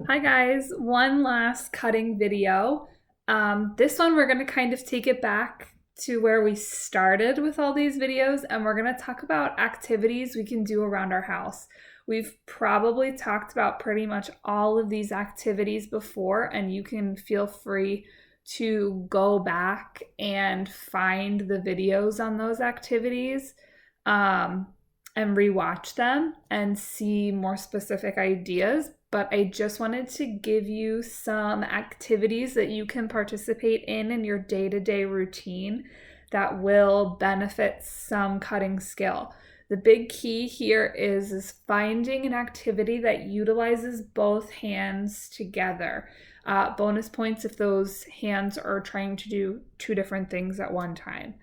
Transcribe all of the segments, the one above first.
Hi guys, one last cutting video. This one we're going to kind of take it back to where we started with all these videos, and we're going to talk about activities we can do around our house. We've probably talked about pretty much all of these activities before, and you can feel free to go back and find the videos on those activities. Um, and rewatch them and see more specific ideas. But I just wanted to give you some activities that you can participate in your day to day routine that will benefit some cutting skill. The big key here is finding an activity that utilizes both hands together. Bonus points if those hands are trying to do two different things at one time.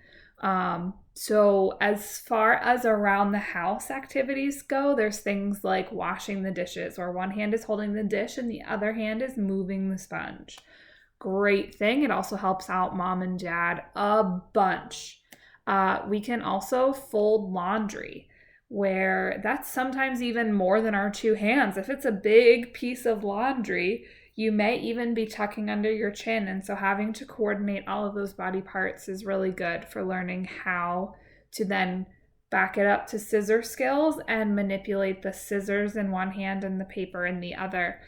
So as far as around the house activities go, there's things like washing the dishes, where one hand is holding the dish and the other hand is moving the sponge. Great thing. It also helps out mom and dad a bunch. We can also fold laundry, where that's sometimes even more than our two hands. If it's a big piece of laundry, you may even be tucking under your chin. And so having to coordinate all of those body parts is really good for learning how to then back it up to scissor skills and manipulate the scissors in one hand and the paper in the other.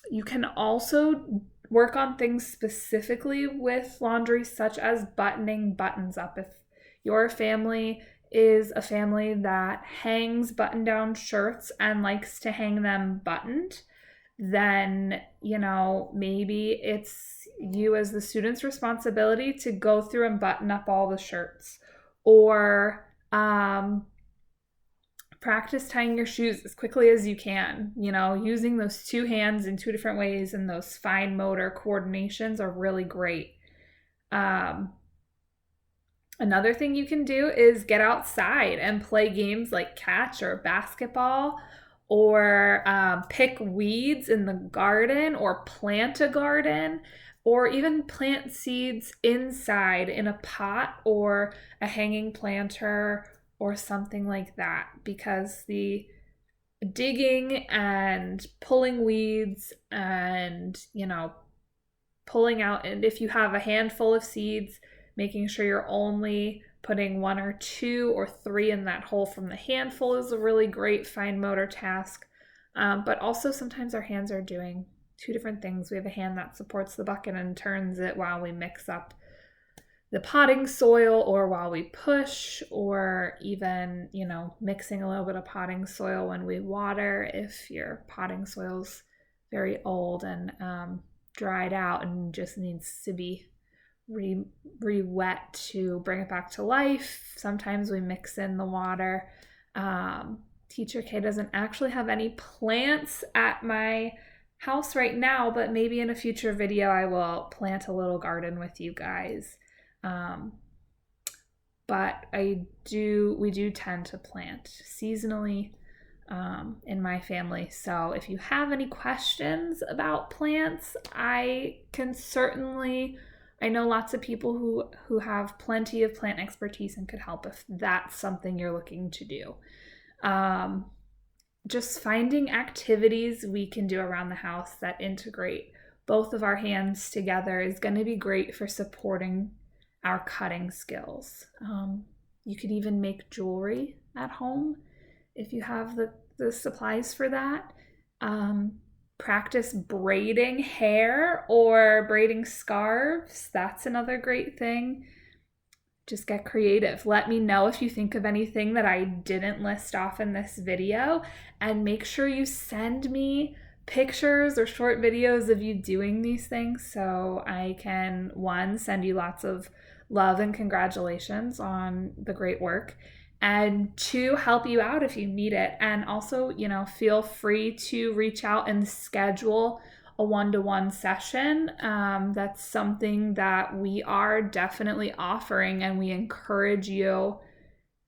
You can also work on things specifically with laundry, such as buttoning buttons up. If your family is a family that hangs button down shirts and likes to hang them buttoned, then, maybe it's you as the student's responsibility to go through and button up all the shirts. Or practice tying your shoes as quickly as you can. Using those two hands in two different ways and those fine motor coordinations are really great. Another thing you can do is get outside and play games like catch or basketball, or pick weeds in the garden, or plant a garden, or even plant seeds inside in a pot or a hanging planter or something like that, because the digging and pulling weeds and pulling out, and if you have a handful of seeds, making sure you're only putting one or two or three in that hole from the handful is a really great fine motor task. But also sometimes our hands are doing two different things. We have a hand that supports the bucket and turns it while we mix up the potting soil, or while we push, or even, mixing a little bit of potting soil when we water if your potting soil's very old and dried out and just needs to be re-wet to bring it back to life. Sometimes we mix in the water. Teacher K doesn't actually have any plants at my house right now, but maybe in a future video I will plant a little garden with you guys. But we do tend to plant seasonally in my family. So if you have any questions about plants, I know lots of people who have plenty of plant expertise and could help if that's something you're looking to do. Just finding activities we can do around the house that integrate both of our hands together is going to be great for supporting our cutting skills. You could even make jewelry at home if you have the supplies for that. Practice braiding hair or braiding scarves. That's another great thing. Just get creative. Let me know if you think of anything that I didn't list off in this video, and make sure you send me pictures or short videos of you doing these things so I can, one, send you lots of love and congratulations on the great work, and two, help you out if you need it. And also, feel free to reach out and schedule a one-to-one session. That's something that we are definitely offering, and we encourage you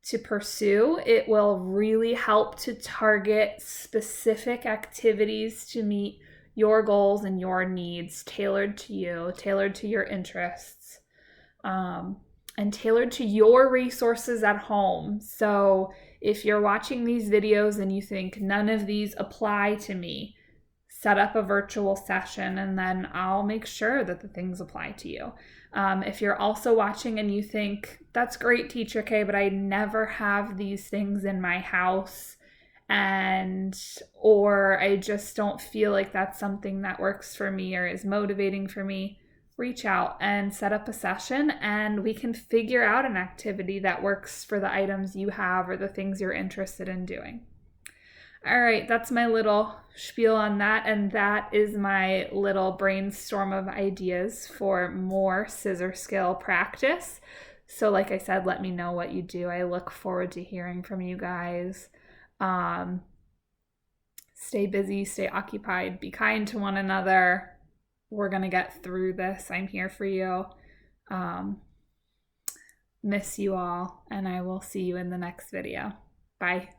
to pursue. It will really help to target specific activities to meet your goals and your needs, tailored to you, tailored to your interests, and tailored to your resources at home. So if you're watching these videos and you think none of these apply to me, set up a virtual session, and then I'll make sure that the things apply to you. If you're also watching and you think, that's great, Teacher K, but I never have these things in my house, or I just don't feel like that's something that works for me or is motivating for me, reach out and set up a session, and we can figure out an activity that works for the items you have or the things you're interested in doing. All right, that's my little spiel on that, and that is my little brainstorm of ideas for more scissor skill practice. So like I said, let me know what you do. I look forward to hearing from you guys. Stay busy, stay occupied, be kind to one another. We're going to get through this. I'm here for you. Miss you all, and I will see you in the next video. Bye.